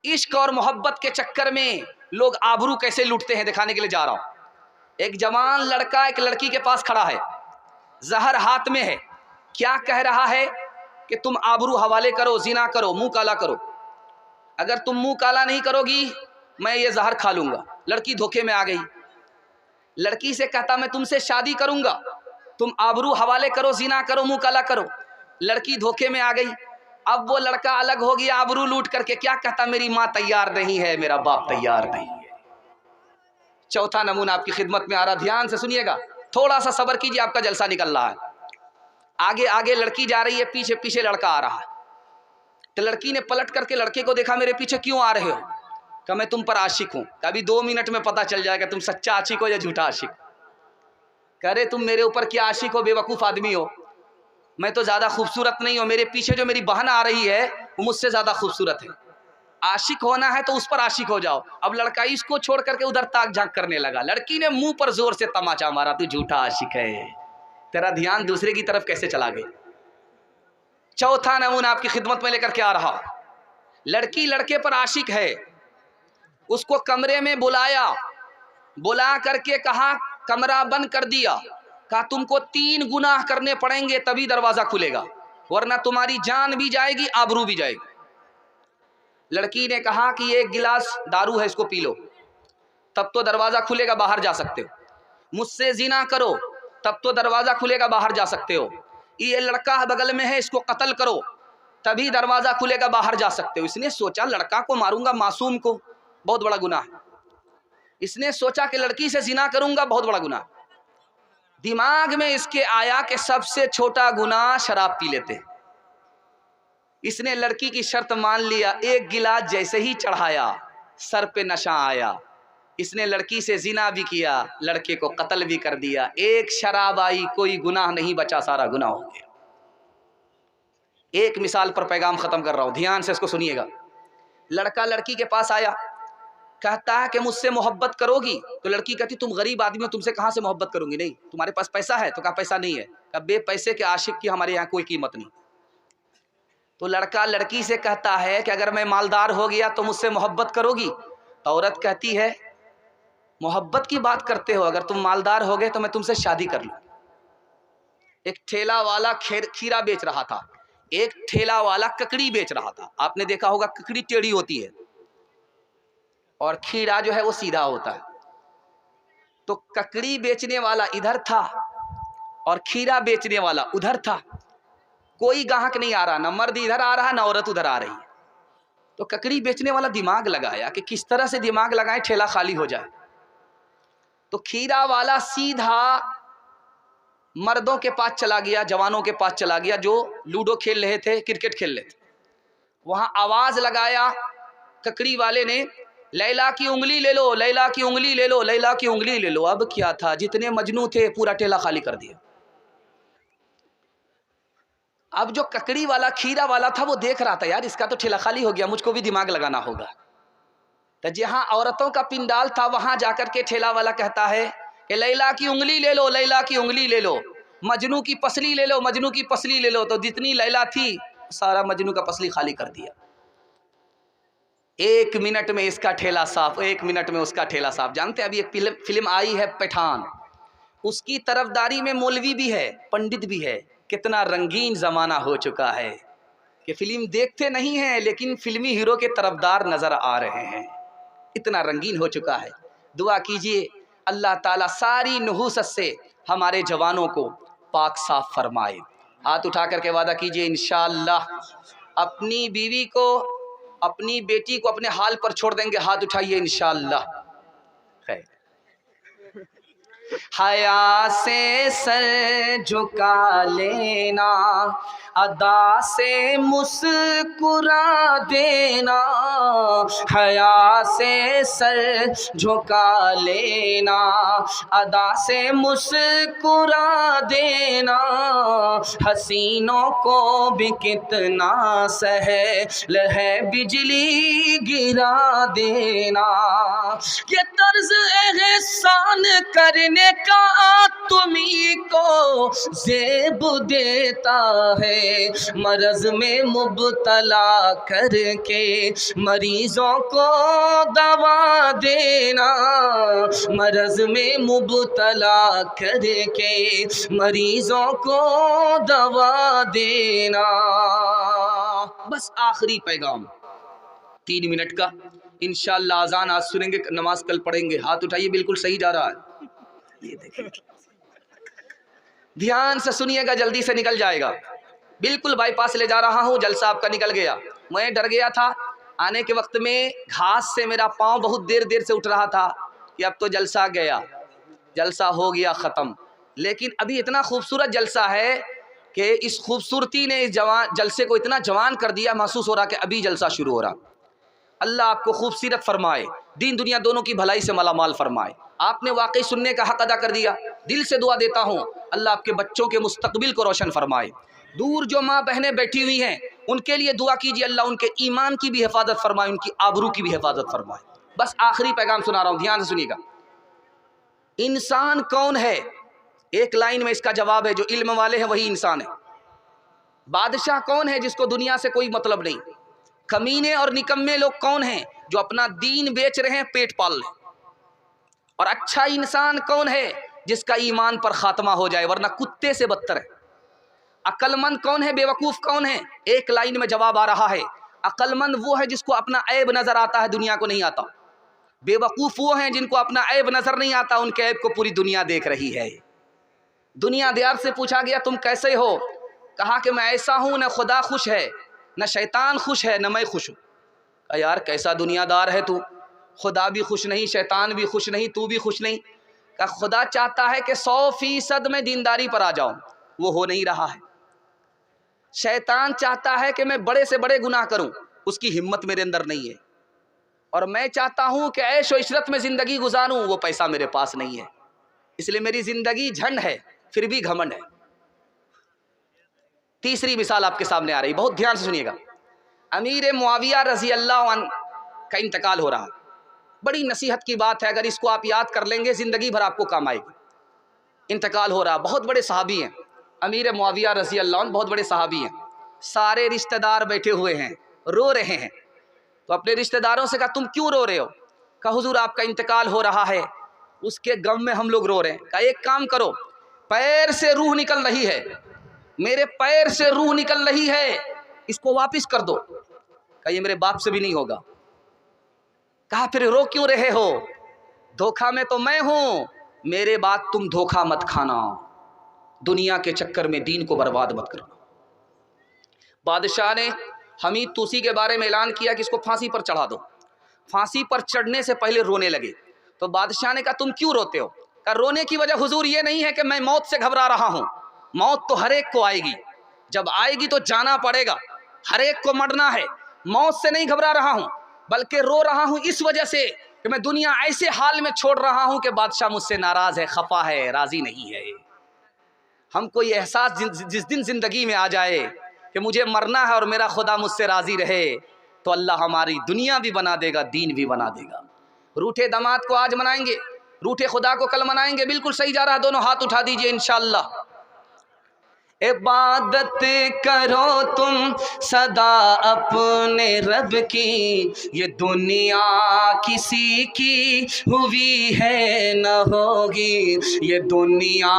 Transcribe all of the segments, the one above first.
इश्क और मोहब्बत के चक्कर में लोग आबरू कैसे लूटते हैं दिखाने के लिए जा रहा हूं। एक जवान लड़का एक लड़की के पास खड़ा है, जहर हाथ में है, क्या कह रहा है कि तुम आबरू हवाले करो, जिना करो, मुंह काला करो, अगर तुम मुंह काला नहीं करोगी मैं ये जहर खा लूंगा। लड़की धोखे में आ गई, लड़की से कहता मैं तुमसे शादी करूंगा, तुम आबरू हवाले करो, जिना करो, मुंह काला करो। लड़की धोखे में आ गई। अब वो लड़का अलग हो गया आबरू लूट करके, क्या कहता मेरी माँ तैयार नहीं है, मेरा बाप तैयार नहीं है। चौथा नमूना आपकी खिदमत में आ रहा, ध्यान से सुनिएगा, थोड़ा सा सब्र कीजिए, आपका जलसा निकल रहा है। आगे आगे लड़की जा रही है, पीछे पीछे लड़का आ रहा है। तो लड़की ने पलट करके लड़के को देखा, मेरे पीछे क्यों आ रहे हो? कहा मैं तुम पर आशिक हूं। अभी 2 मिनट में पता चल जाएगा तुम सच्चा आशिक हो या झूठा आशिक। कह रहे तुम मेरे ऊपर क्या आशिक हो, बेवकूफ आदमी हो, मैं तो ज्यादा खूबसूरत नहीं हूं, मेरे पीछे जो मेरी बहन आ रही है वो मुझसे ज्यादा खूबसूरत है। आशिक होना है तो उस पर आशिक हो जाओ। अब लड़का इसको छोड़ करके उधर ताक झांक करने लगा। लड़की ने मुंह पर जोर से तमाचा मारा, तू झूठा आशिक है, तेरा ध्यान दूसरे की तरफ कैसे चला गया। चौथा नमूना आपकी खिदमत में लेकर के आ रहा, लड़की लड़के पर आशिक है, उसको कमरे में बुलाया, बुला करके कहा, कमरा बंद कर दिया, कहा तुमको 3 गुनाह करने पड़ेंगे तभी दरवाजा खुलेगा, वरना तुम्हारी जान भी जाएगी, आबरू भी जाएगी। लड़की ने कहा कि ये 1 गिलास दारू है, इसको पी लो, तब तो दरवाजा खुलेगा, बाहर जा सकते हो। मुझसे जिना करो, तब तो दरवाजा खुलेगा, बाहर जा सकते हो। ये लड़का बगल में है, इसको कत्ल करो, तभी दरवाजा खुलेगा, बाहर जा सकते हो। इसने सोचा लड़का को मारूंगा, मासूम को, बहुत बड़ा गुनाह। इसने सोचा कि लड़की से जिना करूंगा, बहुत बड़ा गुनाह। दिमाग में इसके आया कि सबसे छोटा गुनाह शराब पी लेते हैं। इसने लड़की की शर्त मान लिया, 1 गिलास जैसे ही चढ़ाया सर पे नशा आया, इसने लड़की से जिना भी किया, लड़के को कत्ल भी कर दिया। 1 शराब आई, कोई गुनाह नहीं बचा, सारा गुनाह हो गया। एक मिसाल पर पैगाम खत्म कर रहा हूं, ध्यान से इसको सुनिएगा। लड़का लड़की के पास आया, कहता है कि मुझसे मोहब्बत करोगी? तो लड़की कहती तुम गरीब आदमी हो, तुमसे कहां से मोहब्बत करूंगी, नहीं तुम्हारे पास पैसा है? तो कहा पैसा नहीं है। कहा बे पैसे के आशिक की हमारे यहाँ कोई कीमत नहीं। तो लड़का लड़की से कहता है कि अगर मैं मालदार हो गया तो मुझसे मोहब्बत करोगी? तो औरत कहती है मोहब्बत की बात करते हो, अगर तुम मालदार हो गए तो मैं तुमसे शादी कर लूं। एक ठेला वाला खीरा बेच रहा था, एक ठेला वाला ककड़ी बेच रहा था। आपने देखा होगा ककड़ी टेढ़ी होती है और खीरा जो है वो सीधा होता है। तो ककड़ी बेचने वाला इधर था और खीरा बेचने वाला उधर था। कोई ग्राहक नहीं आ रहा, ना मर्द इधर आ रहा ना औरत उधर आ रही। तो ककड़ी बेचने वाला दिमाग लगाया कि किस तरह से दिमाग लगाए ठेला खाली हो जाए। तो खीरा वाला सीधा मर्दों के पास चला गया, जवानों के पास चला गया जो लूडो खेल रहे थे, क्रिकेट खेल रहे थे। वहां आवाज लगाया ककड़ी वाले ने, लैला की उंगली ले लो, लैला की उंगली ले लो, लैला की उंगली ले लो। अब क्या था, जितने मजनू थे पूरा ठेला खाली कर दिया। अब जो ककड़ी वाला खीरा वाला था वो देख रहा था, यार इसका तो ठेला खाली हो गया, मुझको भी दिमाग लगाना होगा। तो जहां औरतों का पिंडाल था वहां जाकर के ठेला वाला कहता है कि लैला की उंगली ले लो, लैला की उंगली ले लो, मजनू की पसली ले लो, मजनू की पसली ले लो। तो जितनी लैला थी सारा मजनू का पसली खाली कर दिया। 1 मिनट में इसका ठेला साफ, 1 मिनट में उसका ठेला साफ। जानते हैं अभी एक फिल्म आई है पठान, उसकी तरफदारी में मौलवी भी है, पंडित भी है। कितना रंगीन जमाना हो चुका है कि फिल्म देखते नहीं हैं लेकिन फिल्मी हीरो के तरफदार नजर आ रहे हैं। इतना रंगीन हो चुका है। दुआ कीजिए अल्लाह ताला सारी नहूसत से हमारे जवानों को पाक साफ फरमाए। हाथ उठा करके वादा कीजिए इंशाअल्लाह अपनी बीवी को, अपनी बेटी को अपने हाल पर छोड़ देंगे। हाथ उठाइए इंशाअल्लाह। खैर, हया से सर झुका लेना, अदा से मुस्कुरा देना, हया से सर झुका लेना, अदा से मुस्कुरा देना, हसीनों को भी कितना सहल है बिजली गिरा गिरा देना। ये तर्ज एहसान करने का तुम्ही को ज़ेब देता है, मरज़ में मुब्तला करके मरीज़ों को दवा देना, मरज़ में मुब्तला करके मरीज़ों को दवा देना। बस आखिरी पैगाम 3 मिनट का, इंशाअल्लाह अज़ान आज सुनेंगे, नमाज कल पढ़ेंगे। हाथ उठाइए, बिल्कुल सही जा रहा है। ये देखिए, ध्यान से सुनिएगा, जल्दी से निकल जाएगा। बिल्कुल बाईपास ले जा रहा हूँ, जलसा आपका निकल गया। मैं डर गया था, आने के वक्त में घास से मेरा पाँव बहुत देर से उठ रहा था कि अब तो जलसा गया, जलसा हो गया ख़त्म। लेकिन अभी इतना खूबसूरत जलसा है कि इस खूबसूरती ने इस जलसे को इतना जवान कर दिया, महसूस हो रहा कि अभी जलसा शुरू हो रहा। अल्लाह आपको खूबसूरत फरमाए, दीन दुनिया दोनों की भलाई से मालामाल फरमाए। आपने वाकई सुनने का हक अदा कर दिया। दिल से दुआ देता हूँ, अल्लाह आपके बच्चों के मुस्तकबिल को रोशन फरमाए। दूर जो माँ बहनें बैठी हुई हैं उनके लिए दुआ कीजिए, अल्लाह उनके ईमान की भी हिफाजत फरमाए, उनकी आबरू की भी हिफाजत फरमाए। बस आखिरी पैगाम सुना रहा हूँ, ध्यान से सुनिएगा। इंसान कौन है? एक लाइन में इसका जवाब है, जो इल्म वाले हैं वही इंसान है। बादशाह कौन है? जिसको दुनिया से कोई मतलब नहीं। कमीने और निकम्मे लोग कौन हैं? जो अपना दीन बेच रहे हैं पेट पाल ले। और अच्छा इंसान कौन है? जिसका ईमान पर खात्मा हो जाए, वरना कुत्ते से बदतर है। अक्लमंद कौन है? बेवकूफ़ कौन है? एक लाइन में जवाब आ रहा है, अक्लमंद वो है जिसको अपना ऐब नज़र आता है, दुनिया को नहीं आता। बेवकूफ़ वो हैं जिनको अपना ऐब नज़र नहीं आता, उनके ऐब को पूरी दुनिया देख रही है। दुनियादार से पूछा गया तुम कैसे हो? कहा कि मैं ऐसा हूँ, न खुदा खुश है, न शैतान खुश है, न मैं खुश हूँ। कहा यार कैसा दुनियादार है तू, खुदा भी खुश नहीं, शैतान भी खुश नहीं, तू भी खुश नहीं। कहा खुदा चाहता है कि 100% में दीनदारी पर आ जाऊँ, वो हो नहीं रहा है। शैतान चाहता है कि मैं बड़े से बड़े गुनाह करूँ, उसकी हिम्मत मेरे अंदर नहीं है। और मैं चाहता हूँ कि ऐश व इशरत में ज़िंदगी गुजारूँ, वो पैसा मेरे पास नहीं है। इसलिए मेरी ज़िंदगी झंड है, फिर भी घमंड है। तीसरी मिसाल आपके सामने आ रही, बहुत ध्यान से सुनिएगा। अमीर मुआविया रज़ी अल्लाह अन्हु का इंतकाल हो रहा। बड़ी नसीहत की बात है, अगर इसको आप याद कर लेंगे ज़िंदगी भर आपको काम आएगी। इंतकाल हो रहा, बहुत बड़े सहाबी हैं अमीर मुआविया रज़ी अल्लाह अन्हु, बहुत बड़े सहाबी हैं। सारे रिश्तेदार बैठे हुए हैं, रो रहे हैं। तो अपने रिश्तेदारों से कहा तुम क्यों रो रहे हो? कहा हुजूर आपका इंतकाल हो रहा है, उसके गम में हम लोग रो रहे हैं। कहा एक काम करो, पैर से रूह निकल रही है, मेरे पैर से रूह निकल रही है, इसको वापस कर दो। कहा ये मेरे बाप से भी नहीं होगा। कहा फिर रो क्यों रहे हो? धोखा में तो मैं हूं, मेरे बात तुम धोखा मत खाना, दुनिया के चक्कर में दीन को बर्बाद मत करना। बादशाह ने हमीद तूसी के बारे में ऐलान किया कि इसको फांसी पर चढ़ा दो। फांसी पर चढ़ने से पहले रोने लगे। तो बादशाह ने कहा तुम क्यों रोते हो? कहा रोने की वजह हुजूर ये नहीं है कि मैं मौत से घबरा रहा हूँ, मौत तो हर एक को आएगी, जब आएगी तो जाना पड़ेगा, हर एक को मरना है। मौत से नहीं घबरा रहा हूँ, बल्कि रो रहा हूँ इस वजह से कि मैं दुनिया ऐसे हाल में छोड़ रहा हूँ कि बादशाह मुझसे नाराज़ है, खफा है, राज़ी नहीं है। हमको ये एहसास जिस दिन ज़िंदगी में आ जाए कि मुझे मरना है और मेरा खुदा मुझसे राज़ी रहे, तो अल्लाह हमारी दुनिया भी बना देगा, दीन भी बना देगा। रूठे दामाद को आज मनाएंगे, रूठे खुदा को कल मनाएंगे। बिल्कुल सही जा रहा है, दोनों हाथ उठा दीजिए इंशाअल्लाह। इबादत करो तुम सदा अपने रब की, ये दुनिया किसी की हुई है न होगी, ये दुनिया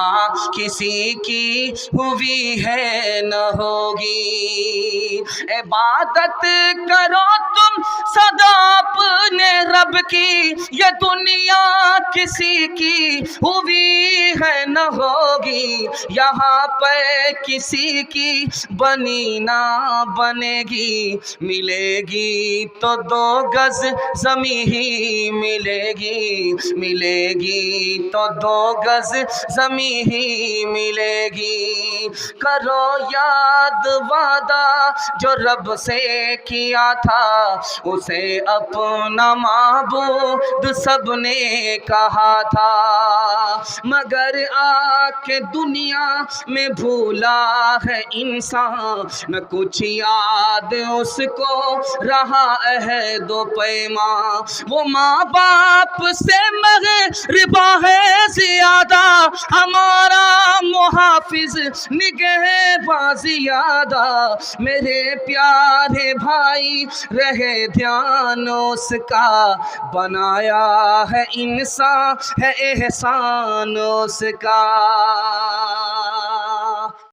किसी की हुई है न होगी। इबादत करो तुम सदा अपने रब की, ये दुनिया किसी की हुई है न होगी, यहाँ पर किसी की बनी ना बनेगी, मिलेगी तो 2 गज ज़मीं ही मिलेगी, मिलेगी तो 2 गज ज़मीं ही मिलेगी। करो याद वादा जो रब से किया था, उसे अपना माँ माबूद सबने कहा था, मगर आके दुनिया में भूला है इंसान, न कुछ याद उसको रहा है दो पैमा। वो माँ बाप से मग़रिबा है ज़्यादा, हमारा मुहाफिज निगहबान ज़्यादा। मेरे प्यारे भाई रहे ध्यान उसका, बनाया है इंसान है एहसान उसका।